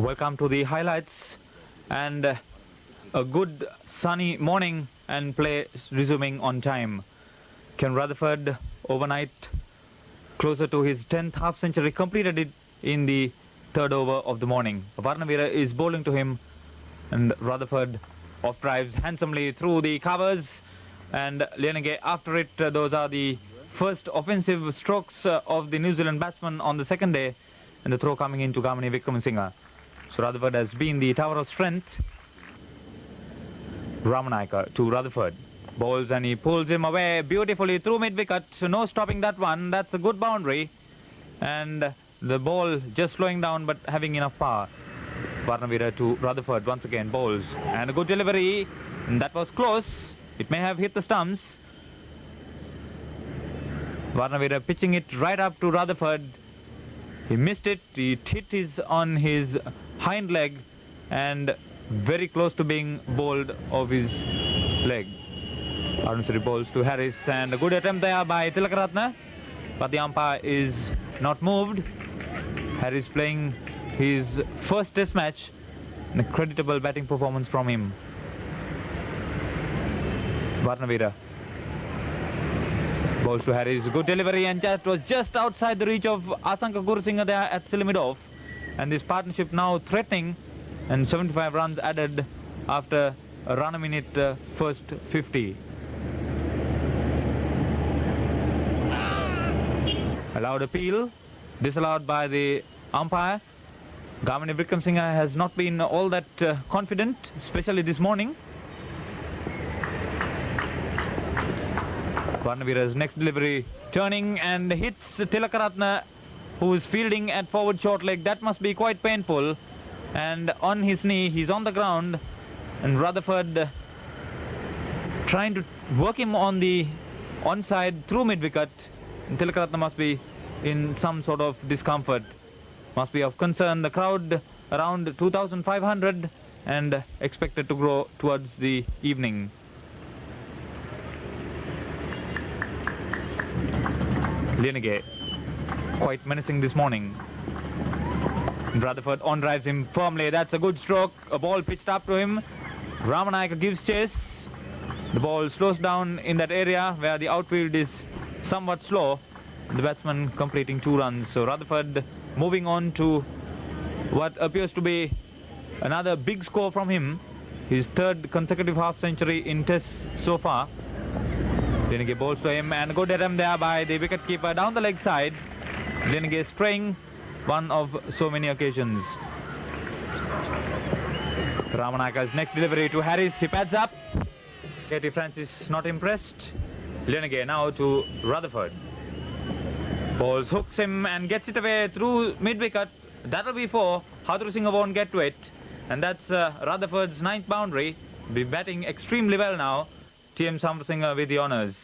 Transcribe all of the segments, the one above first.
Welcome to the highlights, and a good sunny morning and play resuming on time. Ken Rutherford overnight closer to his 10th half century, completed it in the third over of the morning. Varnavira is bowling to him, and Rutherford off drives handsomely through the covers, and Lienege after it. Those are the first offensive strokes of the New Zealand batsman on the second day, and the throw coming into Gamini Wickramasinghe. So Rutherford has been the tower of strength. Ramanayaka to Rutherford. Bowls and he pulls him away beautifully through mid-wicket. So no stopping that one. That's a good boundary. And the ball just slowing down but having enough power. Varnavira to Rutherford once again. Bowls. And a good delivery. And that was close. It may have hit the stumps. Varnavira pitching it right up to Rutherford. He missed it. It hit on his hind leg and very close to being bowled off his leg. Arunasari bowls to Harris, and a good attempt there by Tilakaratne, but the umpire is not moved. Harris playing his first test match, and a creditable batting performance from him. Varnavira bowls to Harris, good delivery, and that was just outside the reach of Asanka Gurusinghe there at Silimidoff. And this partnership now threatening, and 75 runs added after a run a minute first 50. Allowed appeal, disallowed by the umpire. Gamini Wickramasinghe has not been all that confident, especially this morning. Varnavira's next delivery turning and hits Tilakaratne, who is fielding at forward short leg. That must be quite painful. And on his knee, he's on the ground, and Rutherford trying to work him on the onside through mid-wicket. Tilakaratne must be in some sort of discomfort, must be of concern. The crowd around 2,500 and expected to grow towards the evening. Lienege quite menacing this morning. Rutherford on drives him firmly. That's a good stroke. A ball pitched up to him. Ramanayaka gives chase. The ball slows down in that area where the outfield is somewhat slow. The batsman completing 2 runs. So Rutherford moving on to what appears to be another big score from him. His 3rd consecutive half century in tests so far. Lienege bowls to him, and a good attempt there by the wicketkeeper down the leg side. Lienege spraying one of so many occasions. Ramanayaka's next delivery to Harris. He pads up. Katie Francis not impressed. Lienege now to Rutherford. Bowls, hooks him and gets it away through mid-wicket. That'll be 4. Hadrusinghe won't get to it. And that's Rutherford's 9th boundary. Be batting extremely well now. TM Samrasinghe with the honours.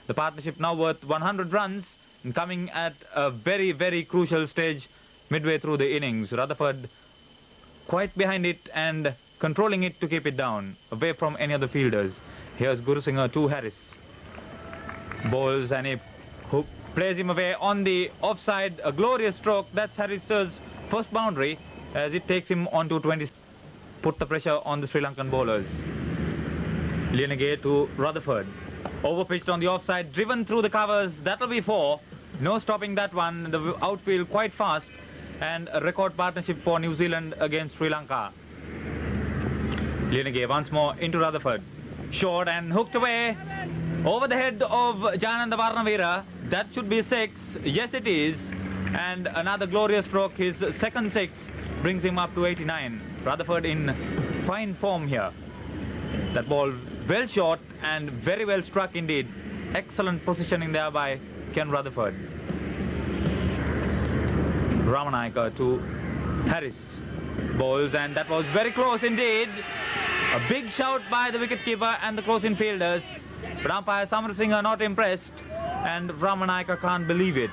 The partnership now worth 100 runs and coming at a very, very crucial stage midway through the innings. Rutherford quite behind it and controlling it to keep it down, away from any other fielders. Here's Gurusinghe to Harris. Bowls, and he plays him away on the offside. A glorious stroke. That's Harris's first boundary as it takes him on to 20. Put the pressure on the Sri Lankan bowlers. Lienege to Rutherford. Overpitched on the offside, driven through the covers. That'll be 4. No stopping that one. The outfield quite fast. And a record partnership for New Zealand against Sri Lanka. Lienege once more into Rutherford. Short and hooked away. Over the head of Jananda Varnavira. That should be 6. Yes, it is. And another glorious stroke. His 2nd 6 brings him up to 89. Rutherford in fine form here. That ball well short and very well struck indeed. Excellent positioning there by Ken Rutherford. Ramanayaka to Harris. Bowls, and that was very close indeed. A big shout by the wicketkeeper and the close-in fielders. But umpire Samrasinghe not impressed, and Ramanayaka can't believe it.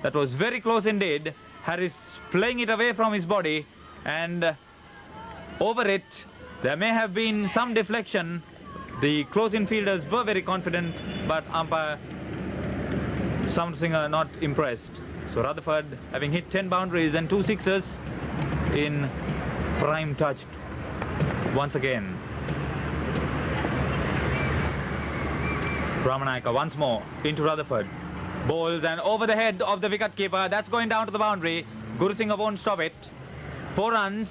That was very close indeed. Harris playing it away from his body, and over it there may have been some deflection. The close-in fielders were very confident, but umpire Samrasinghe not impressed. So Rutherford having hit 10 boundaries and 2 sixes in prime touch once again. Ramanayaka once more into Rutherford. Bowls and over the head of the wicketkeeper. That's going down to the boundary. Guru Singh won't stop it. 4 runs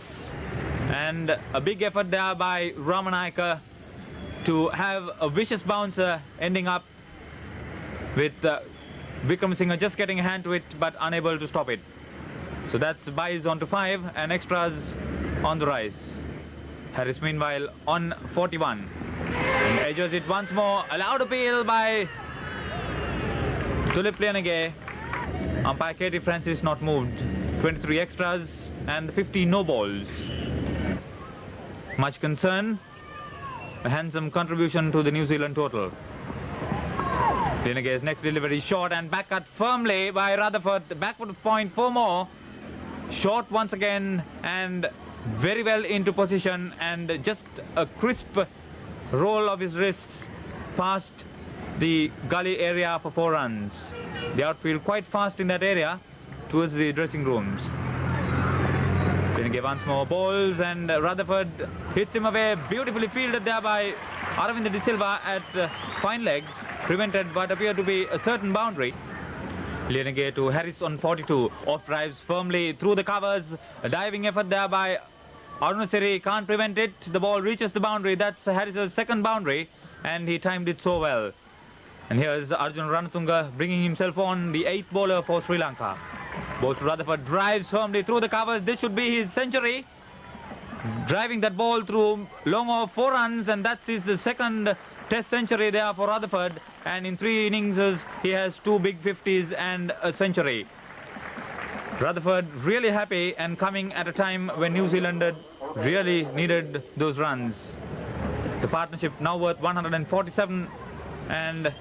and a big effort there by Ramanayaka to have a vicious bouncer ending up with Vikram Singh just getting a hand to it but unable to stop it. So that's buys on to 5 and extras on the rise. Harris meanwhile on 41 and edges it once more. Allowed appeal by Tulip Lianage. Umpire Katie Francis not moved. 23 extras and 50 no balls. Much concern. A handsome contribution to the New Zealand total. Lianage's next delivery short and back cut firmly by Rutherford. Backward point 4 more. Short once again and very well into position and just a crisp roll of his wrists past the gully area for 4 runs. The outfield quite fast in that area towards the dressing rooms. Lianage once more balls and Rutherford hits him away. Beautifully fielded there by Aravinda De Silva at fine leg. Prevented what appeared to be a certain boundary. Lianage to Harris on 42. Off drives firmly through the covers. A diving effort there by Arunasiri. Can't prevent it. The ball reaches the boundary. That's Harris's second boundary and he timed it so well. And here's Arjun Ranatunga bringing himself on, the 8th bowler for Sri Lanka. Bowls to Rutherford, drives firmly through the covers. This should be his century. Driving that ball through long of 4 runs and that's his second test century there for Rutherford. And in 3 innings he has 2 big 50s and a century. Rutherford really happy and coming at a time when New Zealand really needed those runs. The partnership now worth 147 and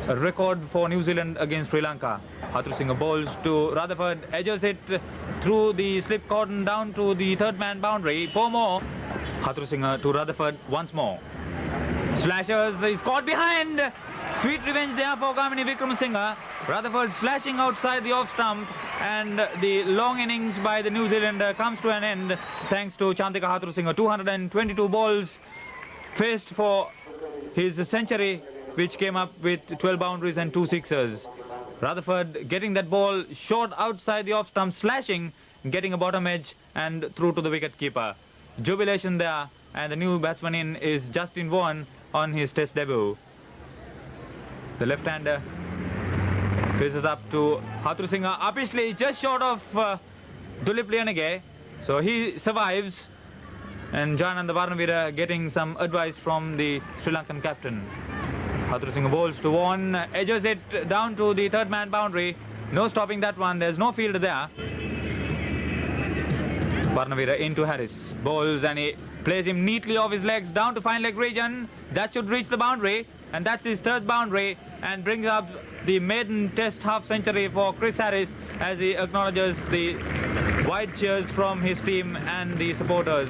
a record for New Zealand against Sri Lanka. Hatrusingha bowls to Rutherford, edges it through the slip cordon down to the 3rd man boundary. 4 more. Hatrusingha to Rutherford once more. Slashers is caught behind. Sweet revenge there for Kamini Wickramasinghe. Rutherford slashing outside the off stump and the long innings by the New Zealander comes to an end thanks to Chantika Hatrusingha. 222 balls faced for his century, which came up with 12 boundaries and 2 sixers. Rutherford getting that ball short outside the off stump, slashing, getting a bottom edge and through to the wicket keeper. Jubilation there, and the new batsman in is Justin Vaughan on his test debut. The left-hander faces up to Hatrusingha, upishly just short of Tulip Lianage, so he survives. And Jananda Varnavira getting some advice from the Sri Lankan captain. Hatrusingha bowls to Vaughan, edges it down to the 3rd man boundary. No stopping that one, there's no field there. Varnavira into Harris, bowls and he plays him neatly off his legs down to fine leg region. That should reach the boundary and that's his 3rd boundary and brings up the maiden test half century for Chris Harris as he acknowledges the wide cheers from his team and the supporters.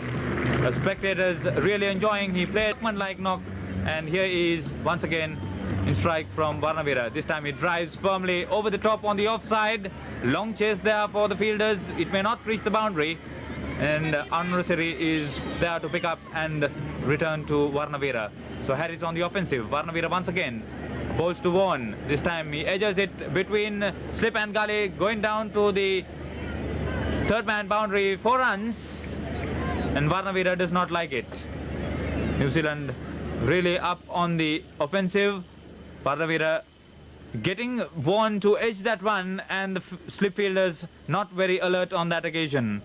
The spectators really enjoying. He played like knock and here he is once again in strike from Varnavira. This time he drives firmly over the top on the offside. Long chase there for the fielders. It may not reach the boundary and Anurasiri is there to pick up and return to Varnavira. So Harris on the offensive. Varnavira once again bowls to Vaughan. This time he edges it between slip and gully, going down to the 3rd man boundary. 4 runs and Varnavira does not like it. New Zealand really up on the offensive. Varnavira getting Vaughan to edge that one and the slip fielders not very alert on that occasion.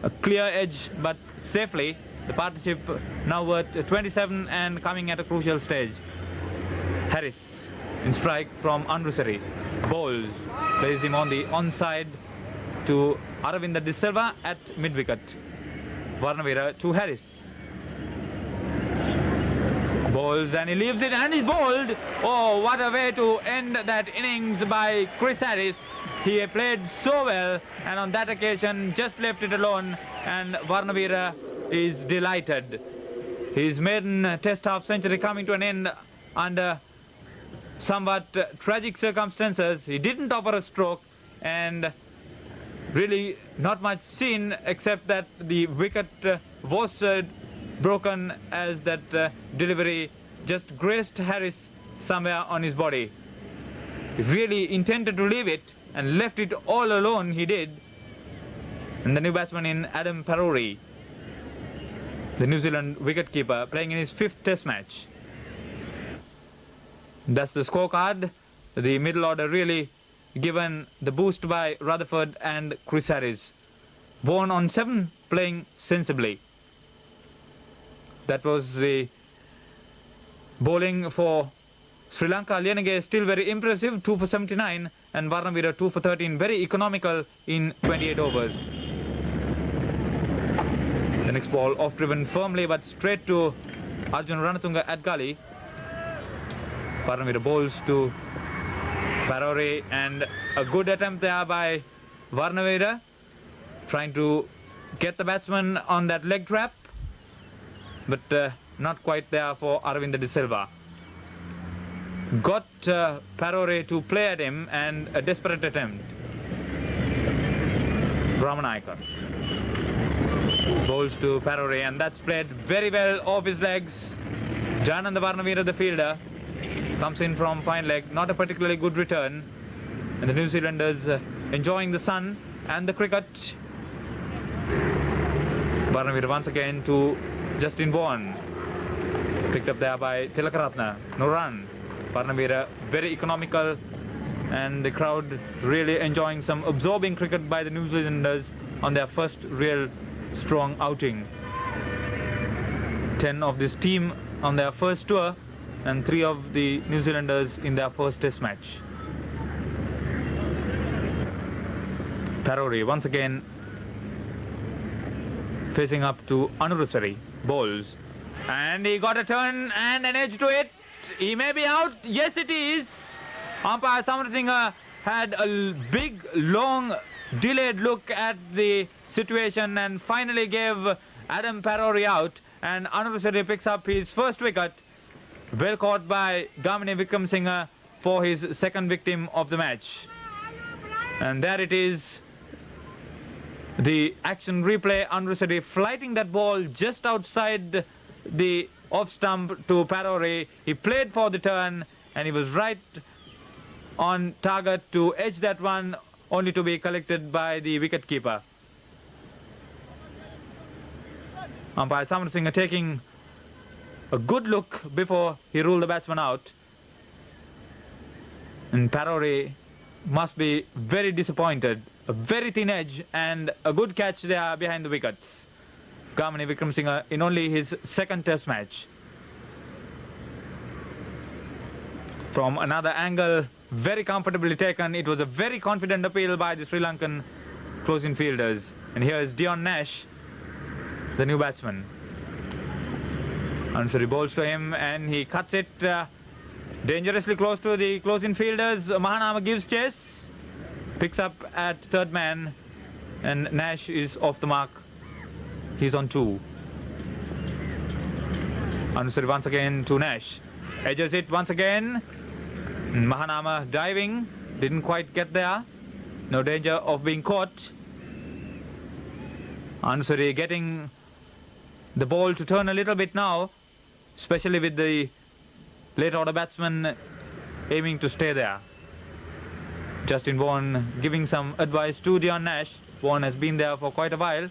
A clear edge but safely. The partnership now worth 27 and coming at a crucial stage. Harris in strike from Anrusari. Bowls, plays him on the onside to Aravinda De Silva at mid-wicket. Varnavira to Harris. Bowls and he leaves it and he's bowled. Oh, what a way to end that innings by Chris Harris. He played so well and on that occasion just left it alone and Varnavira is delighted. His maiden test half century coming to an end under somewhat tragic circumstances. He didn't offer a stroke and Really not much seen except that the wicket was broken as that delivery just grazed Harris somewhere on his body. He really intended to leave it and left it all alone, he did. And the new batsman in Adam Parori, the New Zealand wicketkeeper, playing in his 5th test match. That's the scorecard. The middle order really given the boost by Rutherford and Chris Harris. Vaughan on 7, playing sensibly. That was the bowling for Sri Lanka. Lianage still very impressive, 2 for 79, and Varnavira 2 for 13, very economical in 28 overs. The next ball off driven firmly but straight to Arjun Ranatunga at gully. Varnavira bowls to Parore, and a good attempt there by Varnavira, trying to get the batsman on that leg trap, but not quite there for Aravinda De Silva. Got Parore to play at him, and a desperate attempt. Ramanayaka bowls to Parore, and that's played very well off his legs. Jananda Varnavira, the fielder, comes in from fine leg, not a particularly good return, and the New Zealanders enjoying the sun and the cricket. Varnavira once again to Justin Vaughan, picked up there by Tilakaratna. No run. Varnavira very economical, and the crowd really enjoying some absorbing cricket by the New Zealanders on their first real strong outing. 10 of this team on their first tour, and 3 of the New Zealanders in their first test match. Parore once again facing up to Anurusari, bowls, and he got a turn and an edge to it. He may be out. Yes, it is. Umpire Samarasinghe had a big, long, delayed look at the situation and finally gave Adam Parore out, and Anurusari picks up his first wicket. Well caught by Gamini Wickramasinghe for his 2nd victim of the match. And there it is. The action replay, Anurusari flighting that ball just outside the off stump to Parore. He played for the turn, and he was right on target to edge that one, only to be collected by the wicketkeeper. Umpire Samarasinghe taking a good look before he ruled the batsman out. And Parore must be very disappointed. A very thin edge and a good catch there behind the wickets. Gamini Wickramasinghe in only his 2nd test match. From another angle, very comfortably taken. It was a very confident appeal by the Sri Lankan close-in fielders. And here is Dion Nash, the new batsman. Anurusari bowls to him, and he cuts it dangerously close to the close-in fielders. Mahanama gives chase, picks up at 3rd man, and Nash is off the mark. He's on 2. Anurusari once again to Nash, edges it once again. Mahanama diving, didn't quite get there. No danger of being caught. Anurusari getting the ball to turn a little bit now, especially with the late order batsman aiming to stay there. Justin Vaughan giving some advice to Dion Nash. Vaughan has been there for quite a while.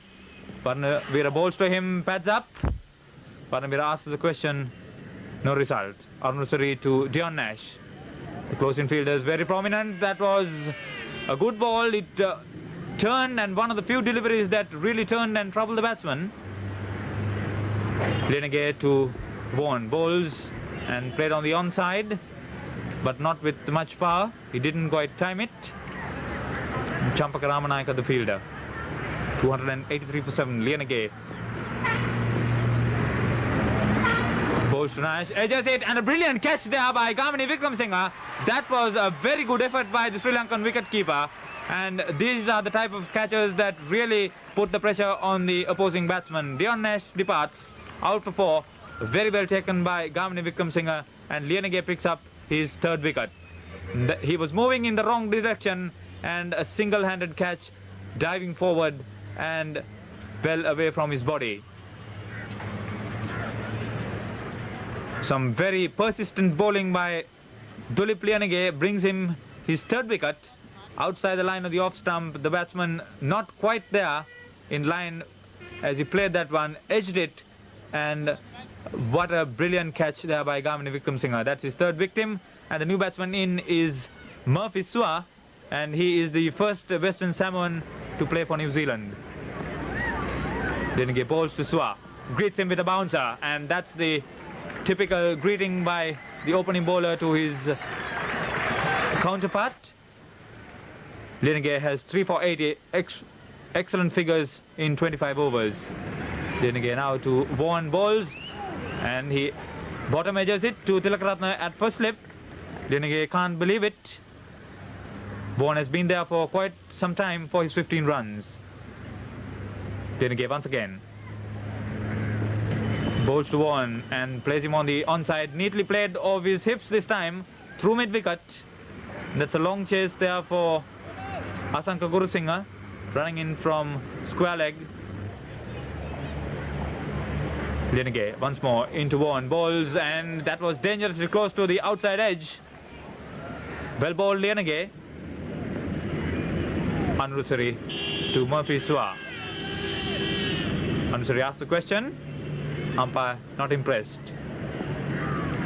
Varnavira bowls to him, pads up. Varnavira asks the question, no result. Anurusari to Dion Nash. The close-in fielder is very prominent. That was a good ball. It turned, and one of the few deliveries that really turned and troubled the batsman. Lianage to Vaughan, bowls and played on the onside, but not with much power. He didn't quite time it. Champaka Ramanayaka, the fielder. 283 for 7. Lianage bowls to Nash, edges it, and a brilliant catch there by Gamini Wickramasinghe. That was a very good effort by the Sri Lankan wicketkeeper, and these are the type of catches that really put the pressure on the opposing batsman. Dion Nash departs out for 4. Very well taken by Gamini Wickramasinghe, and Lianage picks up his 3rd wicket. He was moving in the wrong direction, and a single-handed catch diving forward and well away from his body. Some very persistent bowling by Dulip Lianage brings him his third wicket outside the line of the off stump. The batsman not quite there in line as he played that one, edged it, and what a brilliant catch there by Gamini Wickremesinghe. That's his third victim, and the new batsman in is Murphy Sua, and he is the first Western Samoan to play for New Zealand. Lianage bowls to Sua, greets him with a bouncer, and that's the typical greeting by the opening bowler to his counterpart. Lianage has 3 for 80, excellent figures in 25 overs. Lianage now to Vaughan bowls, and he bottom edges it to Tilakaratne at first slip. Lianage can't believe it. Vaughan has been there for quite some time for his 15 runs. Lianage once again bowls to Vaughan and plays him on the onside. Neatly played off his hips this time through mid-wicket. That's a long chase there for Asanka Gurusinghe, running in from square leg. Lianage once more into Vaughan bowls, and that was dangerously close to the outside edge. Well bowled Lianage. Anurusari to Murphy Sua. Anurusari asks the question. Umpire not impressed.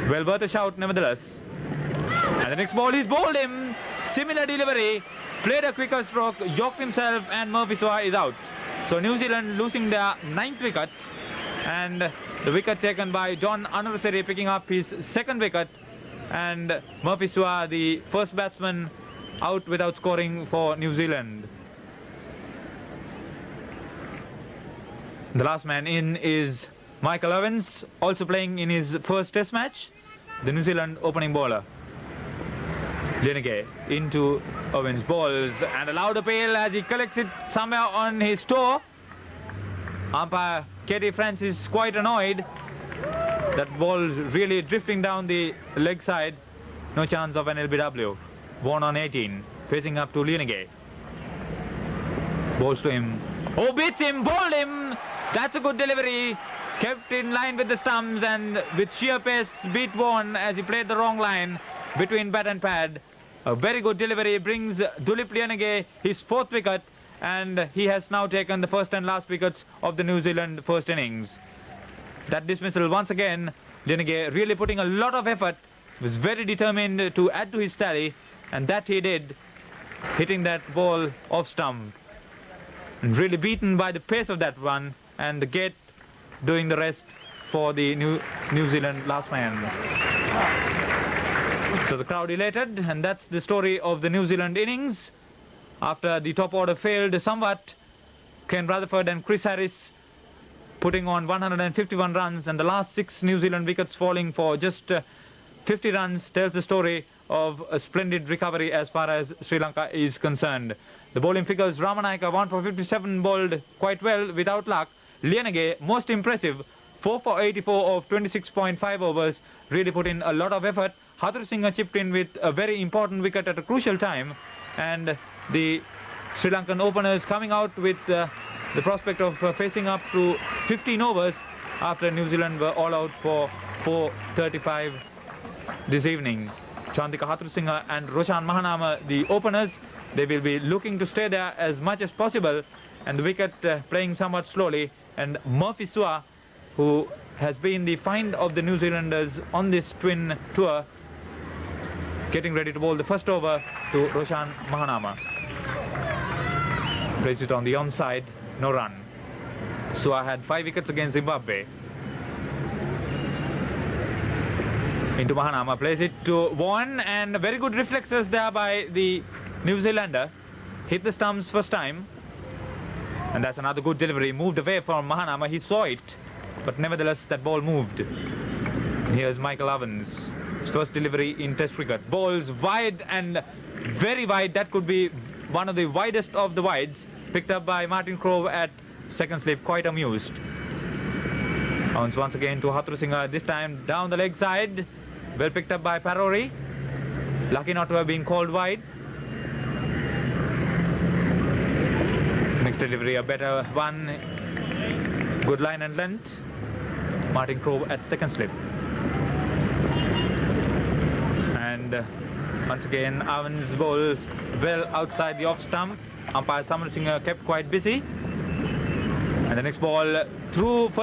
Well worth a shout nevertheless. And the next ball he's bowled him. Similar delivery. Played a quicker stroke, yoked himself, and Murphy Sua is out. So New Zealand losing their 9th wicket, and the wicket taken by John Anurusari picking up his 2nd wicket, and Murphy Sua the first batsman out without scoring for New Zealand. The last man in is Michael Owens, also playing in his first test match, the New Zealand opening bowler. Lianage into Owens balls and a loud appeal as he collects it somewhere on his toe. Umpire Katie Francis quite annoyed. That ball really drifting down the leg side. No chance of an LBW. Vaughan on 18, facing up to Lianage. Bowls to him. Oh, beats him, bowled him. That's a good delivery. Kept in line with the stumps and with sheer pace beat Vaughan as he played the wrong line between bat and pad. A very good delivery brings Dulip Lianage his 4th wicket, and he has now taken the first and last wickets of the New Zealand first innings. That dismissal once again, Lianage really putting a lot of effort, was very determined to add to his tally, and that he did, hitting that ball off stump. And really beaten by the pace of that one, and the gate doing the rest for the New Zealand last man. So the crowd elated, and that's the story of the New Zealand innings. After the top order failed somewhat, Ken Rutherford and Chris Harris putting on 151 runs, and the last 6 New Zealand wickets falling for just 50 runs tells the story of a splendid recovery as far as Sri Lanka is concerned. The bowling figures: Ramanayaka 1 for 57, bowled quite well without luck. Lianage, most impressive, 4 for 84 of 26.5 overs, really put in a lot of effort. Hathurusinghe chipped in with a very important wicket at a crucial time, and the Sri Lankan openers coming out with the prospect of facing up to 15 overs after New Zealand were all out for 4:35 this evening. Chandika Hathurusinghe and Roshan Mahanama, the openers, they will be looking to stay there as much as possible, and the wicket playing somewhat slowly. And Murphy Sua, who has been the find of the New Zealanders on this twin tour, getting ready to bowl the first over to Roshan Mahanama. Plays it on the onside, no run. Sua had 5 wickets against Zimbabwe. Into Mahanama, plays it to Vaughan, and very good reflexes there by the New Zealander. Hit the stumps first time, and that's another good delivery. Moved away from Mahanama, he saw it, but nevertheless that ball moved. And here's Michael Owens, his first delivery in Test cricket. Balls wide and very wide. That could be one of the widest of the wides. Picked up by Martin Crowe at second slip, quite amused. Owens once again to Hathurusinghe, this time down the leg side. Well picked up by Parori. Lucky not to have been called wide. Delivery a better one. Good line and length. Martin Crowe at second slip. And once again, Avan's ball well outside the off stump. Umpire Samarasinghe kept quite busy. And the next ball through for